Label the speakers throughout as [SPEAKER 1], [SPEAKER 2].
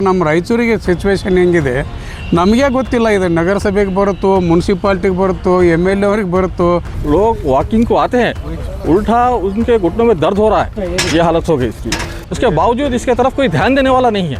[SPEAKER 1] ನಮ್ಮ ರಾಯಚೂರಿಗೆ ಸಿಚುವೇಶನ್ ಹೆಂಗಿದೆ ನಮಗೆ ಗೊತ್ತಿಲ್ಲ. ಇದು ನಗरसभೆಗೆ ಬರುತ್ತೋ म्यूनसिपालिटी बरुत्तो MLA ಅವ್ರಿಗೆ ಬರುತ್ತೋ.
[SPEAKER 2] लोग वॉकिंग को आते हैं, उल्टा उनके घुटनों में दर्द हो रहा है, ये हालत हो गई इसकी. उसके बावजूद इसके तरफ कोई ध्यान देने वाला नहीं है.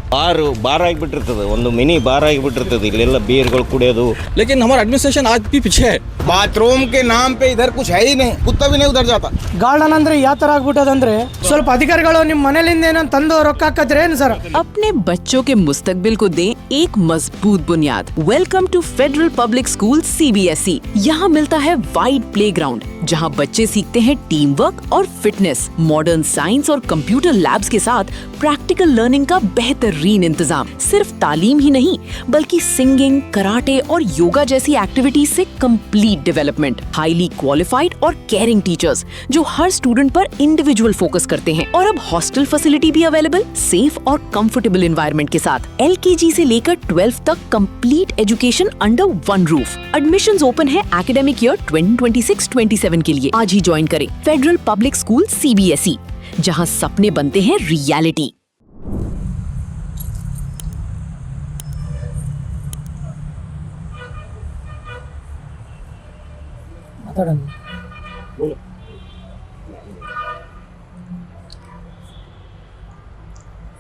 [SPEAKER 3] ಬಾರ್ ಆಗಿಬಿಟ್ಟಿರ್ತದೆ, ಒಂದು ಮಿನಿ ಬಾರ್ ಆಗಿಬಿಟ್ಟಿರ್ತದೆ ಇಲ್ಲೆಲ್ಲ ಬೀರ್ಗಳು ಕುಡಿಯೋದು.
[SPEAKER 2] लेकिन हमारा एडमिनिस्ट्रेशन आज भी पीछे है.
[SPEAKER 3] बाथरूम के नाम पे इधर कुछ है ही नहीं, कुत्ता भी नहीं उधर जाता.
[SPEAKER 4] ಗಾರ್ಡನ್ ಅಂದ್ರೆ ಯಾವ ತರ ಆಗ್ಬಿಟ್ಟದಂದ್ರೆ ಸ್ವಲ್ಪ ಅಧಿಕಾರಿಗಳು ನಿಮ್ಮ ಮನೆಯಿಂದ ಏನೋ ತಂದು ರೊಕ್ಕ ಹಾಕದ್ರೆ ಏನು ಸರ್.
[SPEAKER 5] अपने बच्चों के मुस्तकबिल को दें एक मजबूत बुनियाद. Welcome to federal public school CBSE. यहाँ मिलता है वाइड प्लेग्राउंड जहाँ बच्चे सीखते हैं टीम वर्क और फिटनेस. मॉडर्न साइंस और कंप्यूटर लैब्स के साथ प्रैक्टिकल लर्निंग का बेहतरीन इंतजाम. सिर्फ तालीम ही नहीं बल्कि सिंगिंग, कराटे और योगा जैसी एक्टिविटीज से कंप्लीट डेवलपमेंट. हाईली क्वालिफाइड और केयरिंग टीचर्स जो हर स्टूडेंट पर इंडिविजुअल फोकस करते हैं. और अब हॉस्टल फैसिलिटी भी अवेलेबल, सेफ और कंफर्टेबल एनवायरनमेंट के साथ. LKG से लेकर 12th तक complete education under one roof. Admissions open है एकेडमिक ईयर 2026-27 के लिए. आज ही ज्वाइन करें फेडरल पब्लिक स्कूल CBSE, जहां सपने बनते हैं रियलिटी.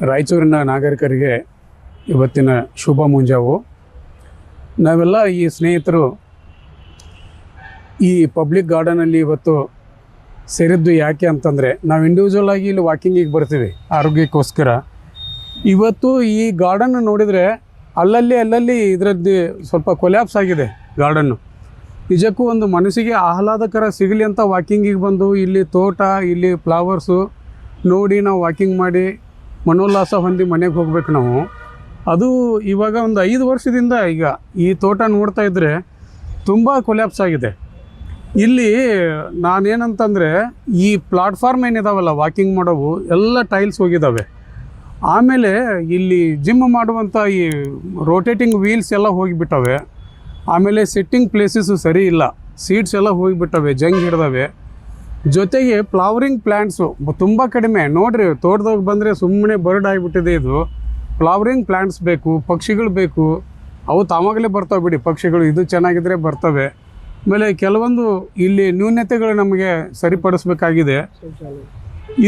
[SPEAKER 1] ರಾಯಚೂರಿನ ನಾಗರಿಕರಿಗೆ ಇವತ್ತಿನ ಶುಭ ಮುಂಜಾವು. ನಾವೆಲ್ಲ ಈ ಸ್ನೇಹಿತರು ಈ ಪಬ್ಲಿಕ್ ಗಾರ್ಡನಲ್ಲಿ ಇವತ್ತು ಸೇರಿದ್ದು ಯಾಕೆ ಅಂತಂದರೆ, ನಾವು ಇಂಡಿವಿಜುವಲ್ ಆಗಿ ಇಲ್ಲಿ ವಾಕಿಂಗಿಗೆ ಬರ್ತೀವಿ ಆರೋಗ್ಯಕ್ಕೋಸ್ಕರ. ಇವತ್ತು ಈ ಗಾರ್ಡನ್ ನೋಡಿದರೆ ಅಲ್ಲಲ್ಲಿ ಇದರದ್ದು ಸ್ವಲ್ಪ ಕೊಲ್ಯಾಪ್ಸ್ ಆಗಿದೆ ಗಾರ್ಡನ್ನು. ನಿಜಕ್ಕೂ ಒಂದು ಮನಸ್ಸಿಗೆ ಆಹ್ಲಾದಕರ ಸಿಗಲಿ ಅಂತ ವಾಕಿಂಗಿಗೆ ಬಂದು ಇಲ್ಲಿ ತೋಟ, ಇಲ್ಲಿ ಫ್ಲವರ್ಸು ನೋಡಿ ನಾವು ವಾಕಿಂಗ್ ಮಾಡಿ ಮನೋಲ್ಲಾಸ ಹೊಂದಿ ಮನೆಗೆ ಹೋಗ್ಬೇಕು ನಾವು. ಅದು ಇವಾಗ ಒಂದು 5 ವರ್ಷದಿಂದ ಈಗ ಈ ತೋಟ ನೋಡ್ತಾ ಇದ್ದರೆ ತುಂಬ ಕೊಲ್ಯಾಪ್ಸ್ ಆಗಿದೆ. ಇಲ್ಲಿ ನಾನೇನಂತಂದರೆ ಈ ಪ್ಲಾಟ್ಫಾರ್ಮ್ ಏನಿದಾವಲ್ಲ ವಾಕಿಂಗ್ ಮಾಡೋವು ಎಲ್ಲ ಟೈಲ್ಸ್ ಹೋಗಿದ್ದಾವೆ. ಆಮೇಲೆ ಇಲ್ಲಿ ಜಿಮ್ ಮಾಡುವಂಥ ಈ ರೋಟೇಟಿಂಗ್ ವೀಲ್ಸ್ ಎಲ್ಲ ಹೋಗಿಬಿಟ್ಟವೆ. ಆಮೇಲೆ ಸಿಟ್ಟಿಂಗ್ ಪ್ಲೇಸಸ್ಸು ಸರಿ ಇಲ್ಲ, ಸೀಟ್ಸ್ ಎಲ್ಲ ಹೋಗಿಬಿಟ್ಟವೆ, ಜಂಗ್ ಹಿಡ್ದವೆ. ಜೊತೆಗೆ ಫ್ಲವರಿಂಗ್ ಪ್ಲ್ಯಾಂಟ್ಸು ತುಂಬ ಕಡಿಮೆ. ನೋಡಿರಿ ತೋಟದಾಗ ಬಂದರೆ ಸುಮ್ಮನೆ ಬರ್ಡ್ ಆಗಿಬಿಟ್ಟಿದೆ ಇದು. ಫ್ಲವರಿಂಗ್ ಪ್ಲ್ಯಾಂಟ್ಸ್ ಬೇಕು, ಪಕ್ಷಿಗಳು ಬೇಕು. ಅವು ತಾವಾಗಲೇ ಬರ್ತಾವೆ ಬಿಡಿ ಪಕ್ಷಿಗಳು, ಇದು ಚೆನ್ನಾಗಿದ್ದರೆ ಬರ್ತವೆ. ಆಮೇಲೆ ಕೆಲವೊಂದು ಇಲ್ಲಿ ನ್ಯೂನತೆಗಳು ನಮಗೆ ಸರಿಪಡಿಸ್ಬೇಕಾಗಿದೆ.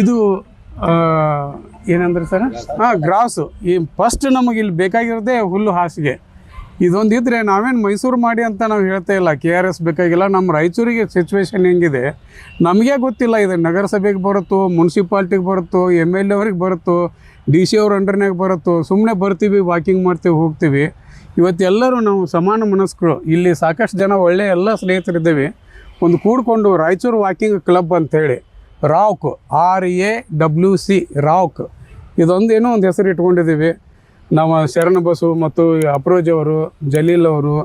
[SPEAKER 1] ಇದು ಏನಂದ್ರೆ ಸರ್, ಗ್ರಾಸು. ಈ ಫಸ್ಟ್ ನಮಗೆ ಇಲ್ಲಿ ಬೇಕಾಗಿರೋದೇ ಹುಲ್ಲು ಹಾಸಿಗೆ. ಇದೊಂದಿದ್ರೆ ನಾವೇನು ಮೈಸೂರು ಮಾಡಿ ಅಂತ ನಾವು ಹೇಳ್ತಾ ಇಲ್ಲ, KRS ಬೇಕಾಗಿಲ್ಲ. ನಮ್ಮ ರಾಯಚೂರಿಗೆ ಸಿಚುವೇಶನ್ ಹೆಂಗಿದೆ ನಮಗೆ ಗೊತ್ತಿಲ್ಲ. ಇದು ನಗರಸಭೆಗೆ ಬರುತ್ತೋ म्यूनसिपालिटीಗೆ ಬರುತ್ತೋ MLA ಅವ್ರಿಗೆ ಬರುತ್ತೋ DC ಅವ್ರ ಅಂಡರ್ನಾಗ ಬರುತ್ತೋ, ಸುಮ್ಮನೆ ಬರ್ತೀವಿ, ವಾಕಿಂಗ್ ಮಾಡ್ತೀವಿ, ಹೋಗ್ತೀವಿ. ಇವತ್ತೆಲ್ಲರೂ ನಾವು ಸಮಾನ ಮನಸ್ಕರು. ಇಲ್ಲಿ ಸಾಕಷ್ಟು ಜನ ಒಳ್ಳೆಯ ಎಲ್ಲ ಸ್ನೇಹಿತರಿದ್ದೇವೆ. ಒಂದು ಕೂಡಿಕೊಂಡು ರಾಯಚೂರು ವಾಕಿಂಗ್ ಕ್ಲಬ್ ಅಂಥೇಳಿ ರಾವ್ಕ್ RAWC ರಾವ್ಕ್ ಇದೊಂದೇನೋ ಒಂದು ಹೆಸರು ಇಟ್ಕೊಂಡಿದ್ದೀವಿ ನಾವು. ಶರಣ ಬಸು ಮತ್ತು ಅಪ್ರೋಜ್ ಅವರು, ಜಲೀಲ್ ಅವರು,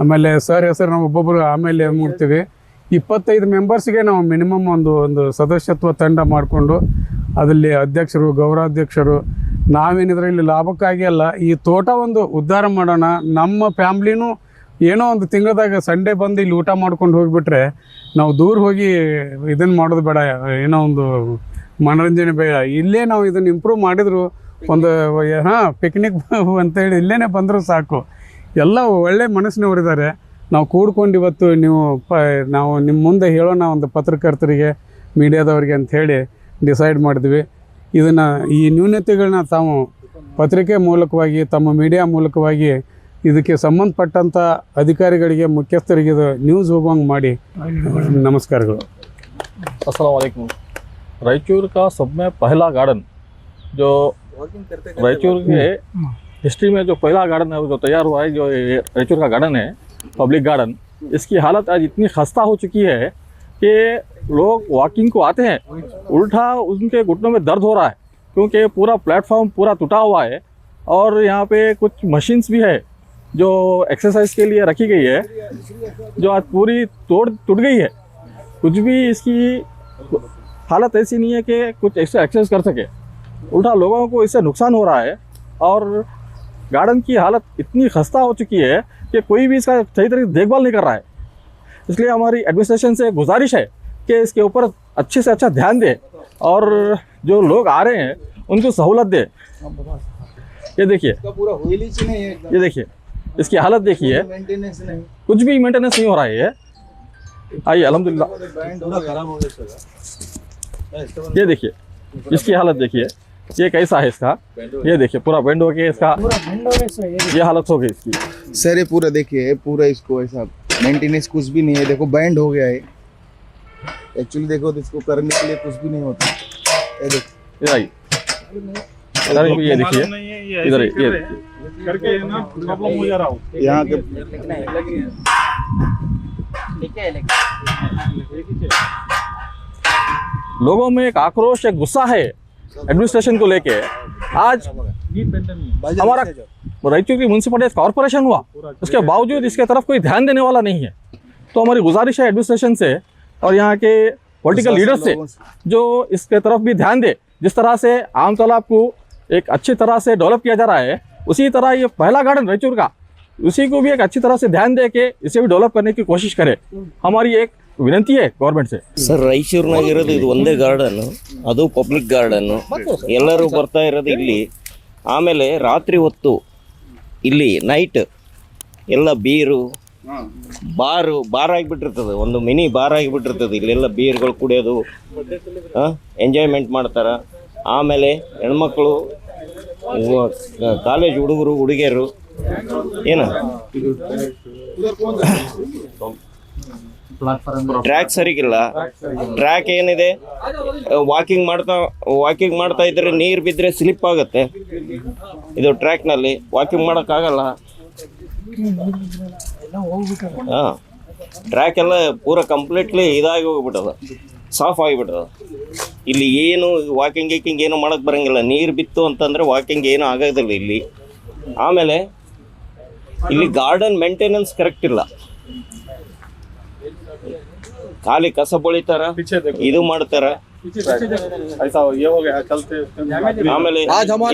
[SPEAKER 1] ಆಮೇಲೆ ಸರ್ ಹೆಸರು ನಾವು ಒಬ್ಬೊಬ್ಬರು ಆಮೇಲೆ ಮಾಡ್ತೀವಿ. 25 ಮೆಂಬರ್ಸ್ಗೆ ನಾವು ಮಿನಿಮಮ್ ಒಂದು ಸದಸ್ಯತ್ವ ತಂಡ ಮಾಡಿಕೊಂಡು ಅದರಲ್ಲಿ ಅಧ್ಯಕ್ಷರು, ಗೌರವಾಧ್ಯಕ್ಷರು, ನಾವೇನಿದ್ರಲ್ಲಿ ಲಾಭಕ್ಕಾಗಿ ಅಲ್ಲ, ಈ ತೋಟ ಒಂದು ಉದ್ಧಾರ ಮಾಡೋಣ. ನಮ್ಮ ಫ್ಯಾಮ್ಲಿನೂ ಏನೋ ಒಂದು ತಿಂಗಳದಾಗ ಸಂಡೇ ಬಂದು ಇಲ್ಲಿ ಊಟ ಮಾಡ್ಕೊಂಡು ಹೋಗಿಬಿಟ್ರೆ ನಾವು ದೂರ ಹೋಗಿ ಇದನ್ನು ಮಾಡೋದು ಬೇಡ, ಏನೋ ಒಂದು ಮನೋರಂಜನೆ ಬೇಡ. ಇಲ್ಲೇ ನಾವು ಇದನ್ನು ಇಂಪ್ರೂವ್ ಮಾಡಿದ್ರು ಒಂದು ಪಿಕ್ನಿಕ್ ಅಂತೇಳಿ ಇಲ್ಲೇ ಬಂದರೂ ಸಾಕು. ಎಲ್ಲ ಒಳ್ಳೆ ಮನಸ್ಸಿನವರಿದ್ದಾರೆ. ನಾವು ಕೂಡ್ಕೊಂಡು ಇವತ್ತು ನಾವು ನಿಮ್ಮ ಮುಂದೆ ಹೇಳೋಣ ಒಂದು ಪತ್ರಕರ್ತರಿಗೆ, ಮೀಡಿಯಾದವ್ರಿಗೆ ಅಂಥೇಳಿ ಡಿಸೈಡ್ ಮಾಡಿದ್ವಿ. ಇದನ್ನು ಈ ನ್ಯೂನತೆಗಳನ್ನ ತಾವು ಪತ್ರಿಕೆ ಮೂಲಕವಾಗಿ, ತಮ್ಮ ಮೀಡಿಯಾ ಮೂಲಕವಾಗಿ ಇದಕ್ಕೆ ಸಂಬಂಧಪಟ್ಟಂಥ ಅಧಿಕಾರಿಗಳಿಗೆ, ಮುಖ್ಯಸ್ಥರಿಗೆ ಇದು ನ್ಯೂಸ್ ಹೋಗುವಂಗೆ ಮಾಡಿ. ನಮಸ್ಕಾರಗಳು.
[SPEAKER 2] अस्सलाम वालेकुम. रायचूर का सब में पहला गार्डन जो रायचूर के हिस्ट्री में जो पहला गार्डन है वो जो तैयार हुआ है, जो रायचूर का गार्डन है, पब्लिक गार्डन, इसकी हालत आज इतनी खस्ता हो चुकी है कि लोग वॉकिंग को आते हैं, उल्टा उनके घुटनों में दर्द हो रहा है, क्योंकि पूरा प्लेटफॉर्म पूरा टूटा हुआ है. और यहाँ पे कुछ मशीन्स भी है जो एक्सरसाइज के लिए रखी गई है, जो आज पूरी टूट गई है. कुछ भी इसकी हालत ऐसी नहीं है कि कुछ एक्सरसाइज कर सके, उल्टा लोगों को इससे नुकसान हो रहा है. और गार्डन की हालत इतनी खस्ता हो चुकी है कि कोई भी इसका सही तरीके से देखभाल नहीं कर रहा है. इसलिए हमारी एडमिनिस्ट्रेशन से गुजारिश है कि इसके ऊपर अच्छे से अच्छा ध्यान दे और जो लोग आ रहे हैं उनको सहूलत दे. ये देखिए,
[SPEAKER 6] पूरा व्हील ही नहीं है,
[SPEAKER 2] ये देखिए, इसकी हालत देखिए,
[SPEAKER 6] मेंटेनेंस नहीं,
[SPEAKER 2] कुछ भी मेंटेनेंस नहीं हो रहा है ये। आइए अल्हम्दुलिल्लाह,
[SPEAKER 6] पूरा खराब हो गया।
[SPEAKER 2] ये देखिए, इसकी हालत देखिए, ये कैसा है इसका, ये देखिए पूरा बेंड हो गया इसका, ये हालत हो गई इसकी।
[SPEAKER 6] सर ये पूरा देखिए, पूरा इसको ऐसा मेंटेनेंस कुछ भी नहीं है, देखो बैंड हो गया है। एक्चुअली देखो तो इसको करने के लिए कुछ भी नहीं होता। ये देखो,
[SPEAKER 2] इधर आइए, इधर ये देखिए, इधर ये
[SPEAKER 7] करके ना प्रॉब्लम हो जा रहा हो।
[SPEAKER 6] यहाँ के
[SPEAKER 2] लोगों में एक आक्रोश, एक गुस्सा है एडमिनिस्ट्रेशन को लेके। आज हमारा रायचूर की म्यूनसिपल कॉर्पोरेशन हुआ, उसके बावजूद इसके तरफ कोई ध्यान देने वाला नहीं है। तो हमारी गुजारिश है एडमिनिस्ट्रेशन से और यहाँ के पॉलिटिकल लीडर्स से, जो इसके तरफ भी ध्यान दे। जिस तरह से आम तालाब को एक अच्छी तरह से डेवलप किया जा रहा है, उसी तरह ये पहला गार्डन रायचूर का, उसी को भी एक अच्छी तरह से ध्यान दे के इसे भी डेवलप करने की कोशिश करे। हमारी एक ವಿನಂತಿ है ಗೌರ್ಮೆಂಟ್ से।
[SPEAKER 3] ಸರ್ ರಾಯಚೂರಿನಾಗ ಇರೋದು ಇದು ಒಂದೇ ಗಾರ್ಡನ್ನು, ಅದು ಪಬ್ಲಿಕ್ ಗಾರ್ಡನ್ನು, ಎಲ್ಲರೂ ಬರ್ತಾ ಇರೋದು ಇಲ್ಲಿ. ಆಮೇಲೆ ರಾತ್ರಿ ಹೊತ್ತು ಇಲ್ಲಿ ನೈಟ್ ಎಲ್ಲ ಬೀರು ಬಾರ್ ಆಗಿಬಿಟ್ಟಿರ್ತದೆ, ಒಂದು ಮಿನಿ ಬಾರ್ ಆಗಿಬಿಟ್ಟಿರ್ತದೆ. ಇಲ್ಲೆಲ್ಲ ಬೀರ್ಗಳು ಕುಡಿಯೋದು, ಎಂಜಾಯ್ಮೆಂಟ್ ಮಾಡ್ತಾರೆ. ಆಮೇಲೆ ಹೆಣ್ಮಕ್ಳು, ಕಾಲೇಜ್ ಹುಡುಗರು ಹುಡುಗಿಯರು ಏನು ಟ್ರ್ಯಾಕ್ ಸರಿಗಿಲ್ಲ. ಟ್ರ್ಯಾಕ್ ಏನಿದೆ, ವಾಕಿಂಗ್ ಮಾಡ್ತಾ ಇದ್ರೆ ನೀರು ಬಿದ್ದರೆ ಸ್ಲಿಪ್ ಆಗುತ್ತೆ. ಇದು ಟ್ರ್ಯಾಕ್ನಲ್ಲಿ ವಾಕಿಂಗ್ ಮಾಡೋಕ್ಕಾಗಲ್ಲ. ಹಾಂ, ಟ್ರ್ಯಾಕ್ ಎಲ್ಲ ಪೂರ ಕಂಪ್ಲೀಟ್ಲಿ ಇದಾಗಿ ಹೋಗ್ಬಿಟ್ಟದ, ಸಾಫ್ ಆಗಿಬಿಟ್ಟದ. ಇಲ್ಲಿ ಏನು ವಾಕಿಂಗ್ ಏನು ಮಾಡೋಕ್ಕೆ ಬರೋಂಗಿಲ್ಲ. ನೀರು ಬಿತ್ತು ಅಂತಂದರೆ ವಾಕಿಂಗ್ ಏನೂ ಆಗೋದಿಲ್ಲ ಇಲ್ಲಿ. ಆಮೇಲೆ ಇಲ್ಲಿ ಗಾರ್ಡನ್ ಮೇಂಟೆನೆನ್ಸ್ ಕರೆಕ್ಟ್ ಇಲ್ಲ. ಖಾಲಿ ಕಸ ಬಳಿತಾರ, ಇದು ಮಾಡ್ತಾರ. ಆಮೇಲೆ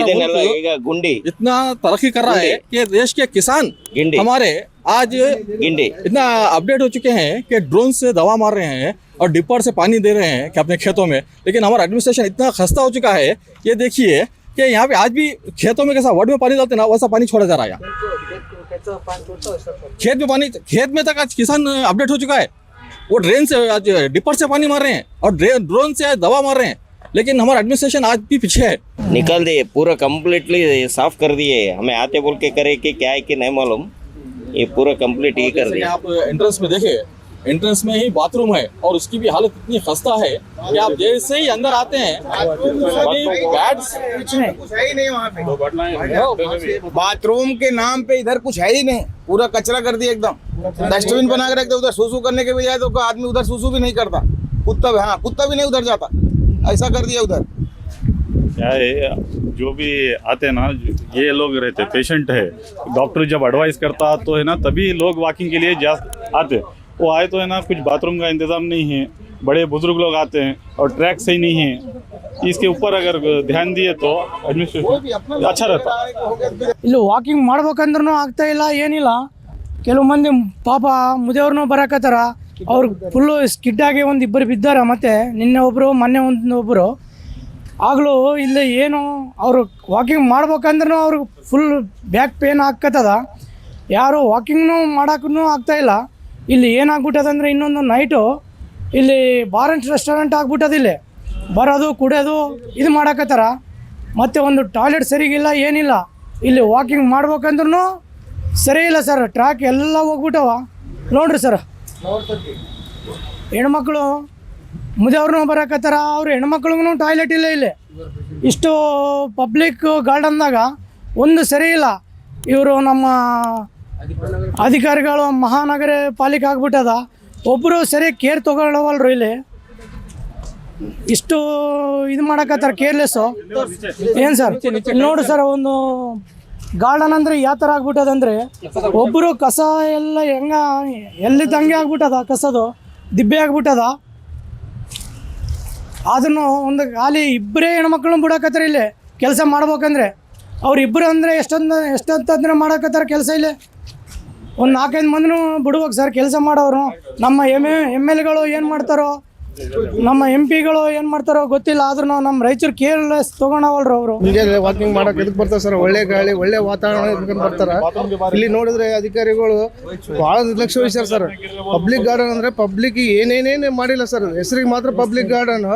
[SPEAKER 3] ಇದನ್ನೆಲ್ಲ ಈಗ ಗುಂಡಿ
[SPEAKER 2] इतना तरक्की कर रहा है कि देश के किसान
[SPEAKER 3] गिंडी
[SPEAKER 2] हमारे आज
[SPEAKER 3] गिंडी
[SPEAKER 2] इतना अपडेट हो चुके हैं कि ड्रोन से दवा मार रहे हैं और डिपर से पानी दे रहे हैं कि अपने खेतों में। लेकिन हमारा एडमिनिस्ट्रेशन इतना खस्ता हो चुका है, ये देखिए कि यहाँ पे आज भी खेतों में कैसा वर्ड में पानी डालते ना, वैसा पानी छोड़ा जा रहा है यहाँ। खेत में तक आज किसान अपडेट हो चुका है। वो ड्रेन से आज डिपर से पानी मार रहे हैं और ड्रोन से आज दवा मार रहे हैं। लेकिन हमारा एडमिनिस्ट्रेशन आज भी पीछे है।
[SPEAKER 3] निकाल दिए, पूरा कंप्लीटली साफ कर दिए। हमें आते बोल के करे कि क्या है कि नहीं मालूम, ये पूरा कंप्लीट ही कर दिया।
[SPEAKER 2] आप एंट्रेंस में देखे, एंट्रेंस में ही बाथरूम है और उसकी भी हालत इतनी खस्ता है कि आप जैसे ही अंदर आते हैं
[SPEAKER 6] बाथरूम के नाम पे इधर कुछ है ही नहीं, पूरा कचरा कर दिया एकदम। डस्टबिन बना के रख दे, उधर सूसू करने के बजाय तो आदमी उधर सूसू भी नहीं करता। कुत्ता भी नहीं उधर जाता, ऐसा कर दिया उधर।
[SPEAKER 7] क्या है, जो भी आते हैं ना, ये लोग रहते पेशेंट है, डॉक्टर जब एडवाइस करता तो है ना, तभी लोग वॉकिंग के लिए आते। वो आए तो है ना, कुछ बाथरूम का इंतज़ाम नहीं है, बड़े बुजुर्ग लोग आते हैं और ट्रैक सही नहीं है। इसके ऊपर अगर ध्यान दिए तो एडमिनिस्ट्रेशन अच्छा रहता।
[SPEAKER 4] ಇಲ್ಲಿ ವಾಕಿಂಗ್ ಮಾಡ್ಬೇಕಂದ್ರೂ ಆಗ್ತಾ ಇಲ್ಲ, ಏನಿಲ್ಲ. ಕೆಲವು ಮಂದಿ ಪಾಪ ಮುದಿಯವ್ರನ್ನೂ ಬರಾಕತ್ತಾರ, ಅವ್ರು ಫುಲ್ಲು ಸ್ಕಿಡ್ ಆಗಿ ಒಂದು ಇಬ್ಬರು ಬಿದ್ದಾರ. ಮತ್ತು ನಿನ್ನೆ ಒಬ್ಬರು, ಮೊನ್ನೆ ಒಬ್ಬರು. ಆಗಲೂ ಇಲ್ಲಿ ಏನು ಅವರು ವಾಕಿಂಗ್ ಮಾಡ್ಬೇಕಂದ್ರೂ ಅವ್ರಿಗೆ ಫುಲ್ ಬ್ಯಾಕ್ ಪೇನ್ ಆಗ್ಕತ್ತದ. ಯಾರು ವಾಕಿಂಗ್ನೂ ಮಾಡೋಕ್ಕೂ ಆಗ್ತಾಯಿಲ್ಲ. ಇಲ್ಲಿ ಏನಾಗ್ಬಿಟ್ಟದಂದ್ರೆ ಇನ್ನೊಂದು ನೈಟು ಇಲ್ಲಿ ಬಾರ್ ಆ್ಯಂಡ್ ರೆಸ್ಟೋರೆಂಟ್ ಆಗ್ಬಿಟ್ಟದ. ಇಲ್ಲಿ ಬರೋದು ಕುಡಿಯೋದು ಇದು ಮಾಡಕತ್ತಾರ. ಮತ್ತು ಒಂದು ಟಾಯ್ಲೆಟ್ ಸರಿಗಿಲ್ಲ, ಏನಿಲ್ಲ. ಇಲ್ಲಿ ವಾಕಿಂಗ್ ಮಾಡ್ಬೇಕಂದ್ರೂ ಸರಿ ಇಲ್ಲ ಸರ್. ಟ್ರ್ಯಾಕ್ ಎಲ್ಲ ಹೋಗ್ಬಿಟ್ಟವ ನೋಡ್ರಿ ಸರ್. ಹೆಣ್ಮಕ್ಳು ಮುದಿಯವ್ರನ್ನೂ ಬರಕತ್ತಾರ, ಅವ್ರು ಹೆಣ್ಮಕ್ಳಿಗೂ ಟಾಯ್ಲೆಟ್ ಇಲ್ಲ. ಇಲ್ಲಿ ಇಷ್ಟು ಪಬ್ಲಿಕ್ ಗಾರ್ಡನ್ದಾಗ ಒಂದು ಸರಿ ಇಲ್ಲ. ಇವರು ನಮ್ಮ ಅಧಿಕಾರಿಗಳು ಮಹಾನಗರ ಪಾಲಿಕೆ ಆಗ್ಬಿಟ್ಟದ, ಒಬ್ಬರು ಸರಿ ಕೇರ್ ತೊಗೊಳ್ಳವಲ್ರು. ಇಲ್ಲಿ ಇಷ್ಟು ಇದು ಮಾಡಕತ್ತಾರ, ಕೇರ್ಲೆಸ್ಸು. ಏನು ಸರ್ ನೋಡಿ ಸರ್, ಒಂದು ಗಾರ್ಡನ್ ಅಂದರೆ ಯಾವ ಥರ ಆಗ್ಬಿಟ್ಟದಂದರೆ, ಒಬ್ಬರು ಕಸ ಎಲ್ಲ ಎಲ್ಲಿದ್ದಂಗೆ ಆಗ್ಬಿಟ್ಟದ, ಕಸದು ದಿಬ್ಬೆ ಆಗ್ಬಿಟ್ಟದ. ಅದನ್ನು ಒಂದು ಖಾಲಿ ಇಬ್ಬರೇ ಹೆಣ್ಮಕ್ಳನ್ನ ಬಿಡಕತ್ತಾರ ಇಲ್ಲಿ ಕೆಲಸ ಮಾಡ್ಬೇಕಂದ್ರೆ. ಅವ್ರು ಇಬ್ಬರು ಅಂದರೆ ಎಷ್ಟೊತ್ತಂದ್ರೆ ಮಾಡಕತ್ತಾರ ಕೆಲಸ. ಇಲ್ಲಿ ಒಂದು 4-5 ಮಂದಿನೂ ಬಿಡ್ಬೇಕು ಸರ್ ಕೆಲಸ ಮಾಡೋರು. ನಮ್ಮ ಎಮ್ ಎಲ್ ಎಗಳು ಏನು ಮಾಡ್ತಾರೋ ನಮ್ಮ ಎಂ ಪಿಗಳು ಏನು ಮಾಡ್ತಾರೋ ಗೊತ್ತಿಲ್ಲ, ಆದ್ರೂ ನಮ್ಮ ರಾಯಚೂರು ಕೇರ್ಲೆಸ್ ತೊಗೊಂಡವಲ್ರು ಅವರು.
[SPEAKER 8] ಮುಂಜಾನೆ ವಾಕಿಂಗ್ ಮಾಡಕ್ಕೆ ಇದಕ್ಕೆ ಬರ್ತಾರೆ ಸರ್, ಒಳ್ಳೆ ಗಾಳಿ ಒಳ್ಳೆ ವಾತಾವರಣ ಇದ್ಕೊಂಡು ಬರ್ತಾರೆ. ಇಲ್ಲಿ ನೋಡಿದ್ರೆ ಅಧಿಕಾರಿಗಳು ಭಾಳ ನಿರ್ಲಕ್ಷ್ಯ ವಹಿಸ್ಯಾರ ಸರ್. ಪಬ್ಲಿಕ್ ಗಾರ್ಡನ್ ಅಂದರೆ ಪಬ್ಲಿಕ್ ಏನೇನೇನು ಮಾಡಿಲ್ಲ ಸರ್, ಹೆಸರಿಗೆ ಮಾತ್ರ ಪಬ್ಲಿಕ್ ಗಾರ್ಡನ್,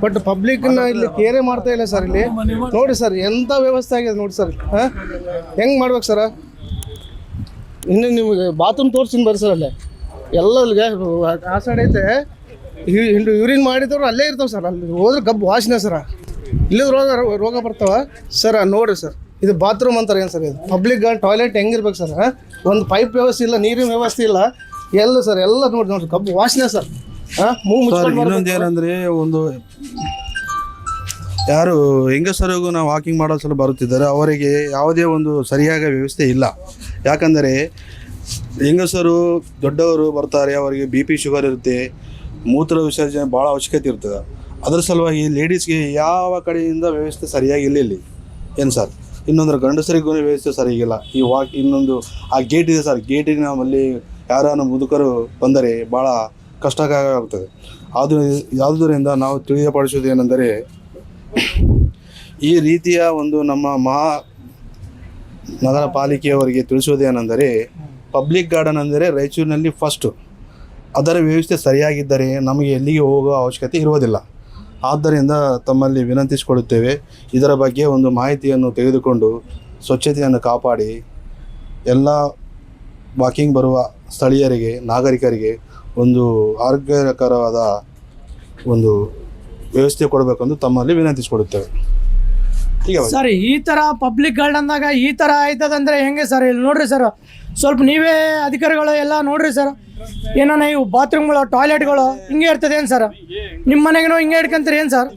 [SPEAKER 8] ಬಟ್ ಪಬ್ಲಿಕ್ನ ಇಲ್ಲಿ ಕೇರೆ ಮಾಡ್ತಾ ಇಲ್ಲ ಸರ್. ಇಲ್ಲಿ ನೋಡಿ ಸರ್ ಎಂಥ ವ್ಯವಸ್ಥೆ ಆಗಿದೆ ನೋಡಿ ಸರ್. ಹೆಂಗೆ ಮಾಡ್ಬೇಕು ಸರ್? ಇನ್ನು ನಿಮಗೆ ಬಾತ್ರೂಮ್ ತೋರಿಸ್ತೀನಿ ಬರ್ರಿ ಸರ್. ಅಲ್ಲೇ ಎಲ್ಲ ಅಲ್ಲಿಗೆ ಆ ಸೈಡ್ ಐತೆ, ಯೂರಿನ್ ಮಾಡಿದವ್ರು ಅಲ್ಲೇ ಇರ್ತಾವೆ ಸರ್. ಅಲ್ಲಿ ಹೋದ್ರೆ ಗಬ್ಬು ವಾಸನೆ ಸರ, ಇಲ್ಲಿದ್ ರೋಗ ಬರ್ತಾವ ಸರ್. ನೋಡಿರಿ ಸರ್, ಇದು ಬಾತ್ರೂಮ್ ಅಂತಾರೆ ಏನು ಸರ್? ಇದು ಪಬ್ಲಿಕ್ ಟಾಯ್ಲೆಟ್ ಹೆಂಗಿರ್ಬೇಕು ಸರ್? ಒಂದು ಪೈಪ್ ವ್ಯವಸ್ಥೆ ಇಲ್ಲ, ನೀರಿನ ವ್ಯವಸ್ಥೆ ಇಲ್ಲ, ಎಲ್ಲ ಸರ್ ಎಲ್ಲ ನೋಡ್ರಿ ಗಬ್ಬು ವಾಸನೆ ಸರ್.
[SPEAKER 9] ಇನ್ನೊಂದು ಏನಂದರೆ, ಒಂದು ಯಾರು ಹೆಂಗಸರಿಗೂ ನಾವು ವಾಕಿಂಗ್ ಮಾಡೋ ಸಲ ಬರುತ್ತಿದ್ದಾರೆ, ಅವರಿಗೆ ಯಾವುದೇ ಒಂದು ಸರಿಯಾದ ವ್ಯವಸ್ಥೆ ಇಲ್ಲ. ಯಾಕಂದರೆ ಹೆಂಗಸರು ದೊಡ್ಡವರು ಬರ್ತಾರೆ, ಅವರಿಗೆ BP ಶುಗರ್ ಇರುತ್ತೆ, ಮೂತ್ರ ವಿಸರ್ಜನೆ ಭಾಳ ಅವಶ್ಯಕತೆ ಇರ್ತದೆ. ಅದರ ಸಲುವಾಗಿ ಲೇಡೀಸ್ಗೆ ಯಾವ ಕಡೆಯಿಂದ ವ್ಯವಸ್ಥೆ ಸರಿಯಾಗಿಲ್ಲ ಇಲ್ಲಿ ಏನು ಸರ್. ಇನ್ನೊಂದು ಗಂಡಸರಿಗೂ ವ್ಯವಸ್ಥೆ ಸರಿಯಾಗಿಲ್ಲ. ಇನ್ನೊಂದು ಆ ಗೇಟ್ ಇದೆ ಸರ್, ಗೇಟಿಗೆ ನಮ್ಮಲ್ಲಿ ಯಾರನ್ನು ಮುದುಕರು ಬಂದರೆ ಭಾಳ ಕಷ್ಟಕರವಾಗ್ತದೆ. ಯಾವುದರಿಂದ ನಾವು ತಿಳಿಯಪಡಿಸೋದು ಏನೆಂದರೆ, ಈ ರೀತಿಯ ಒಂದು ನಮ್ಮ ನಗರ ಪಾಲಿಕೆಯವರಿಗೆ ತಿಳಿಸೋದೇನೆಂದರೆ, ಪಬ್ಲಿಕ್ ಗಾರ್ಡನ್ ಅಂದರೆ ರಾಯಚೂರಿನಲ್ಲಿ ಫಸ್ಟು, ಅದರ ವ್ಯವಸ್ಥೆ ಸರಿಯಾಗಿದ್ದರೆ ನಮಗೆ ಎಲ್ಲಿಗೆ ಹೋಗೋ ಅವಶ್ಯಕತೆ ಇರುವುದಿಲ್ಲ. ಆದ್ದರಿಂದ ತಮ್ಮಲ್ಲಿ ವಿನಂತಿಸಿಕೊಳ್ಳುತ್ತೇವೆ, ಇದರ ಬಗ್ಗೆ ಒಂದು ಮಾಹಿತಿಯನ್ನು ತೆಗೆದುಕೊಂಡು ಸ್ವಚ್ಛತೆಯನ್ನು ಕಾಪಾಡಿ ಎಲ್ಲ ವಾಕಿಂಗ್ ಬರುವ ಸ್ಥಳೀಯರಿಗೆ, ನಾಗರಿಕರಿಗೆ ಒಂದು ಆರೋಗ್ಯಕರವಾದ ಒಂದು ವ್ಯವಸ್ಥೆ ಕೊಡಬೇಕೆಂದು ತಮ್ಮಲ್ಲಿ ವಿನಂತಿಸಿಕೊಳ್ಳುತ್ತೇವೆ. ಈಗ
[SPEAKER 4] ಸರ್, ಈ ಥರ ಪಬ್ಲಿಕ್ ಗಾರ್ಡನ್ದಾಗ ಈ ಥರ ಆಯ್ತದಂದ್ರೆ ಹೆಂಗೆ ಸರ್? ಇಲ್ಲಿ ನೋಡ್ರಿ ಸರ್, ಸ್ವಲ್ಪ ನೀವೇ ಅಧಿಕಾರಿಗಳು ಎಲ್ಲ ನೋಡ್ರಿ ಸರ್. ಏನೋ ಇವು ಬಾತ್ರೂಮ್ಗಳು, ಟಾಯ್ಲೆಟ್ಗಳು ಹಿಂಗೆ ಇರ್ತದೆ ಏನು ಸರ್? ನಿಮ್ಮ ಮನೆಗೂ ಹಿಂಗೆ ಇಟ್ಕೊಂತೀರಿ ಏನು ಸರ್?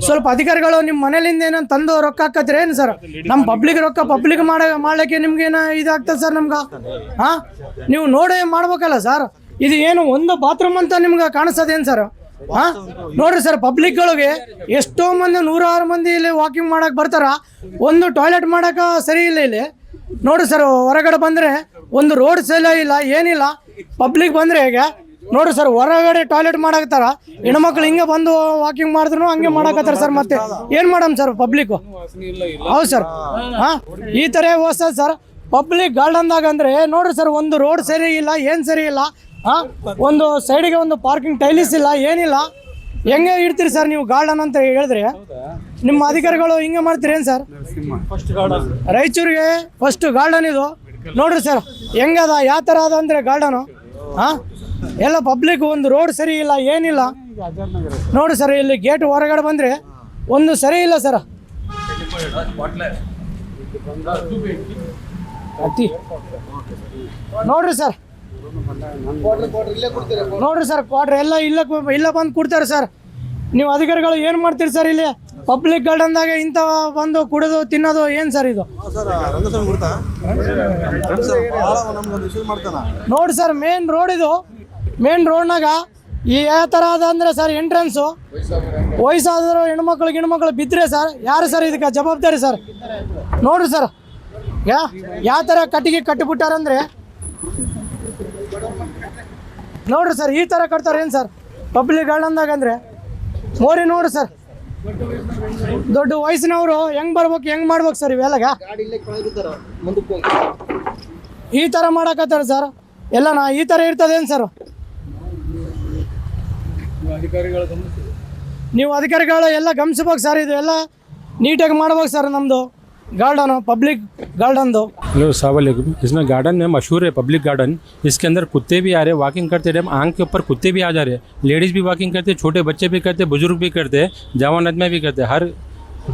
[SPEAKER 4] ಸ್ವಲ್ಪ ಅಧಿಕಾರಿಗಳು ನಿಮ್ಮ ಮನೇಲಿಂದ ಏನೋ ತಂದು ರೊಕ್ಕ ಹಾಕತ್ತೀರಿ ಏನು ಸರ್? ನಮ್ಮ ಪಬ್ಲಿಕ್ ರೊಕ್ಕ ಪಬ್ಲಿಕ್ ಮಾಡ್ಲಿಕ್ಕೆ ನಿಮ್ಗೇನೋ ಇದಾಗ್ತದೆ ಸರ್ ನಮ್ಗೆ? ಹಾಂ, ನೀವು ನೋಡಿ ಮಾಡ್ಬೇಕಲ್ಲ ಸರ್. ಇದು ಏನು ಒಂದು ಬಾತ್ರೂಮ್ ಅಂತ ನಿಮ್ಗೆ ಕಾಣಿಸ್ತದೇನು ಸರ್? ಹಾಂ, ನೋಡ್ರಿ ಸರ್, ಪಬ್ಲಿಕ್ಗಳಿಗೆ ಎಷ್ಟೋ ಮಂದಿ, 106 ಮಂದಿ ಇಲ್ಲಿ ವಾಕಿಂಗ್ ಮಾಡಕ್ಕೆ ಬರ್ತಾರ, ಒಂದು ಟಾಯ್ಲೆಟ್ ಮಾಡೋಕೆ ಸರಿ ಇಲ್ಲ ಇಲ್ಲಿ. ನೋಡ್ರಿ ಸರ್, ಹೊರಗಡೆ ಬಂದರೆ ಒಂದು ರೋಡ್ ಸೈಲ ಇಲ್ಲ, ಏನಿಲ್ಲ. ಪಬ್ಲಿಕ್ ಬಂದರೆ ಹೇಗೆ ನೋಡ್ರಿ ಸರ್, ಹೊರಗಡೆ ಟಾಯ್ಲೆಟ್ ಮಾಡಾಕತ್ತಾರ, ಹೆಣ್ಮಕ್ಳು ಹಿಂಗೆ ಬಂದು ವಾಕಿಂಗ್ ಮಾಡಿದ್ರು ಹಂಗೆ ಮಾಡಾಕತ್ತಾರ ಸರ್. ಮತ್ತೆ ಏನು ಮಾಡಮ್ ಸರ್ ಪಬ್ಲಿಕ್ಕು? ಹೌದು ಸರ್. ಹಾಂ, ಈ ಥರ ವ್ಯವಸ್ಥೆ ಸರ್ ಪಬ್ಲಿಕ್ ಗಾರ್ಡನ್ದಾಗ. ಅಂದರೆ ನೋಡ್ರಿ ಸರ್, ಒಂದು ರೋಡ್ ಸರಿ ಇಲ್ಲ, ಏನು ಸರಿ ಇಲ್ಲ. ಹಾಂ, ಒಂದು ಸೈಡಿಗೆ ಒಂದು ಪಾರ್ಕಿಂಗ್ ಟೈಲಿಸ್ ಇಲ್ಲ, ಏನಿಲ್ಲ. ಹೆಂಗೆ ಇಡ್ತೀರಿ ಸರ್ ನೀವು ಗಾರ್ಡನ್ ಅಂತ ಹೇಳಿದ್ರೆ? ನಿಮ್ಮ ಅಧಿಕಾರಿಗಳು ಹಿಂಗೆ ಮಾಡ್ತೀರಿ ಏನು ಸರ್? ರಾಯಚೂರಿಗೆ ಫಸ್ಟ್ ಗಾರ್ಡನ್ ಇದು. ನೋಡ್ರಿ ಸರ್ ಹೆಂಗದ, ಯಾವ ಥರ ಅದ ಅಂದರೆ ಗಾರ್ಡನು. ಹಾಂ, ಎಲ್ಲ ಪಬ್ಲಿಕ್, ಒಂದು ರೋಡ್ ಸರಿ ಇಲ್ಲ, ಏನಿಲ್ಲ. ನೋಡ್ರಿ ಸರ್, ಇಲ್ಲಿ ಗೇಟ್ ಹೊರಗಡೆ ಬಂದರೆ ಒಂದು ಸರಿ ಇಲ್ಲ ಸರ್. ನೋಡ್ರಿ ಸರ್, ನೋಡ್ರಿ ಸರ್, ಕ್ವಾರ್ಟರ್ ಎಲ್ಲ ಇಲ್ಲ ಬಂದು ಕೊಡ್ತಾರೆ ಸರ್. ನೀವು ಅಧಿಕಾರಿಗಳು ಏನು ಮಾಡ್ತೀರಿ ಸರ್ ಇಲ್ಲಿ ಪಬ್ಲಿಕ್ ಗಾರ್ಡನ್ದಾಗ? ಇಂಥ ಬಂದು ಕುಡಿದು ತಿನ್ನೋದು ಏನು ಸರ್ ಇದು? ನೋಡಿ ಸರ್, ಮೇನ್ ರೋಡ್ ಇದು. ಮೇನ್ ರೋಡ್ನಾಗ ಈ ಯಾವ ಥರ ಅದ ಅಂದರೆ ಸರ್, ಎಂಟ್ರೆನ್ಸು ವಯಸ್ಸಾದರೂ ಹೆಣ್ಮಕ್ಳು ಬಿದ್ದರೆ ಸರ್, ಯಾರು ಸರ್ ಇದಕ್ಕೆ ಜವಾಬ್ದಾರಿ ಸರ್? ನೋಡ್ರಿ ಸರ್, ಯಾವ ಥರ ಕಟ್ಟಿಬಿಟ್ಟಾರಂದರೆ ನೋಡ್ರಿ ಸರ್, ಈ ಥರ ಕಟ್ತಾರೆ ಏನು ಸರ್ ಪಬ್ಲಿಕ್ ಗಾರ್ಡನ್ದಾಗ? ಅಂದರೆ ಮೋರಿ ನೋಡ್ರಿ ಸರ್, ದೊಡ್ಡ ವಯಸ್ಸಿನವರು ಹೆಂಗೆ ಬರ್ಬೇಕು, ಹೆಂಗೆ ಮಾಡ್ಬೇಕು ಸರ್ ಇವೆಲ್ಲಗ? ಈ ಥರ ಮಾಡಕತ್ತಾರೆ ಸರ್ ಎಲ್ಲ. ಈ ಥರ ಇರ್ತದೇನು ಸರ್? ನೀವು ಅಧಿಕಾರಿಗಳು ಎಲ್ಲ ಗಮನಿಸ್ಬೇಕು ಸರ್, ಇದು ಎಲ್ಲ ನೀಟಾಗಿ ಮಾಡ್ಬೇಕು ಸರ್ ನಮ್ಮದು गार्डन पब्लिक गार्डन दो।
[SPEAKER 10] हेलो अस्सलामुअलैकुम। इसमें गार्डन में मशहूर है पब्लिक गार्डन। इसके अंदर कुत्ते भी आ रहे हैं, वॉकिंग करते रहे, आंख के ऊपर कुत्ते भी आ जा रहे हैं, लेडीज़ भी वॉकिंग करते हैं, छोटे बच्चे भी करते हैं, बुजुर्ग भी करते हैं, जवान आदमी भी करते हैं, हर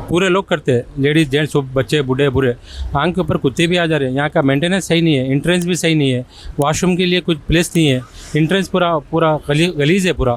[SPEAKER 10] पूरे लोग करते हैं, लेडीज़ जेंट्स बच्चे बूढ़े बूढ़े। आंख के ऊपर कुत्ते भी आ जा रहे हैं। यहाँ का मेंटेनेंस सही नहीं है, एंट्रेंस भी सही नहीं है, वॉशरूम के लिए कुछ प्लेस नहीं है, एंट्रेंस पूरा गलीज है पूरा।